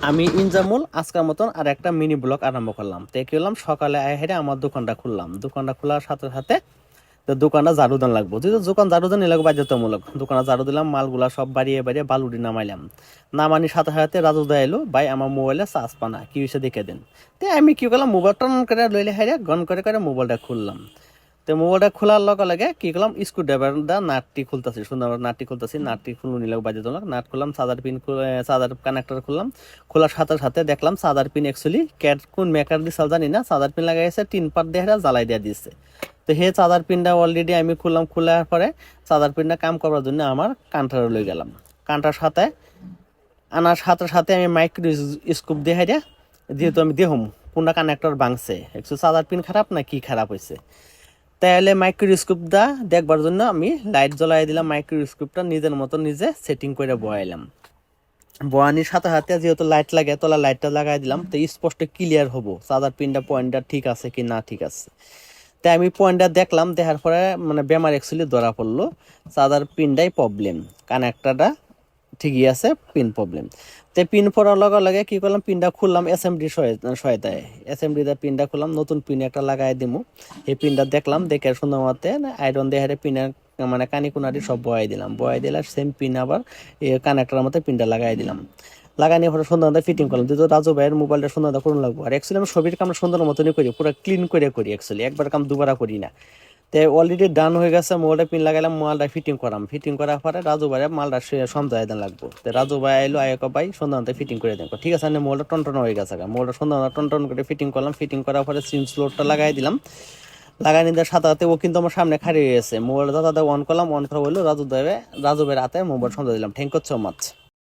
আমি ইনজামুল আজকের মতন আর একটা মিনি ব্লগ আরম্ভ করলাম। তো কি করলাম, সকালে হেঁটে আমার দোকানটা খুললাম। দোকানটা খোলার সাথে সাথে তো দোকানটা ঝাড়ু দেন লাগবো, যেহেতু দোকান ঝাড়ু দেন এলাকা বাধ্যতামূলক। দোকানে ঝাড়ু দিলাম, মালগুলা সব বাড়িয়ে বাড়িয়ে বালুটি নামাইলাম। নামানির সাথে সাথে রাজু দা এলো, ভাই আমার মোবাইলে চার্জ পানা কি হয়েছে দেখে দেন। তো আমি কি করলাম, মোবাইল টন করে লইলে হাইরে গন করে করে মোবাইলটা খুললাম। তো মোবাইলটা খোলার লগে লগে কি করলাম, স্ক্রু ড্রাইভার দা নাটটি খুলতেছি, সুন্দর নাটটি খুলতেছি। নাটটি খুলু নিলে বাজে তোলা নাট খুললাম, চার্জার পিন চার্জার কানেক্টর খুললাম। খোলার সাথে সাথে দেখলাম চার্জার পিন অ্যাকচুয়ালি ক্যাট কোন মেকার দিশাল জানি না, চার্জার পিন লাগাইছে টিন পাট দিয়ে জ্বালাই দিয়ে দিচ্ছে। তো হে চার্জার পিনটা অলরেডি আমি খুললাম, খোলার পরে চার্জার পিনটা কাম করার জন্য আমার কান্টারে লই গেলাম। কান্টার সাথে আনার সাথে সাথে আমি মাইক্রো স্কোপ দিয়ে হাইরা, যেহেতু আমি দেখুম কোনটা কানেক্টর ভাঙছে, একটু চার্জার পিন খারাপ না কি খারাপ হয়েছে। তাহলে মাইক্রোস্কোপটা দেখবার জন্য আমি লাইট জ্বলাই দিলাম। মাইক্রোস্কোপটা নিজের মতো নিজে সেটিং করে বয়াইলাম। বয়ানির সাথে সাথে যেহেতু লাইট লাগে তোলা লাইটটা লাগাই দিলাম, তো স্পষ্ট ক্লিয়ার হবো চার্জার পিনটা পয়েন্টটা ঠিক আছে কি না ঠিক আছে। তাই আমি পয়েন্টটা দেখলাম, দেখার পরে মানে বেমার অ্যাকচুয়ালি ধরা পড়লো, চার্জার পিনটাই প্রবলেম, কানেক্টরটা ঠিকই আছে, পিন প্রবলেম। তো পিন পড়ার লগে লগে কি করলাম, পিনটা খুললাম এসএমডি সহায়তায়। এসএমডিতে পিনটা খুললাম, নতুন পিন একটা লাগাই দিমু। এই পিনটা দেখলাম, দেখে সুন্দর মতে আয়রন দিয়ে পিনের মানে কানি কুনারি সব বয়াই দিলাম। বয়াই দিলে সেম পিন আবার কানেক্টরের মধ্যে পিনটা লাগাই দিলাম। লাগানোর পরে সুন্দর মতো ফিটিং করলাম, যেহেতু রাজু ভাইয়ের মোবাইলটা সুন্দর মতো করুন লাগবো। আর অ্যাকচুয়ালি আমি ছবির কাম সুন্দর মতনই করি, পুরো ক্লিন করে করি অ্যাকচুয়ালি, একবার কাম দুবারা করি না। তো অলরেডি ডান হয়ে গেছে, মোবাইলটা পিন লাগাইলাম, মালটা ফিটিং করাম। ফিটিং করার পরে রাজু ভাই মালটা সমঝাই দেন লাগবো। তো রাজু ভাই আইলো, আয়ক ভাই সুন্দর মতো ফিটিং করে দেন। ঠিক আছে, মোবাইলটা টন হয়ে গেছে, মোবাইলটা সুন্দর টন করে ফিটিং করলাম। ফিটিং করার পরে সিম স্লোটটা লাগাই দিলাম। লাগাই নিতে সাথে সাথে ও কিন্তু আমার সামনে খাড়িয়ে গেছে। মোবাইলটা দাদা অন করলাম, অন করা হইলো, রাজু ভাইয়ের হাতে মোবাইল সমঝা দিলাম। Thank you so much.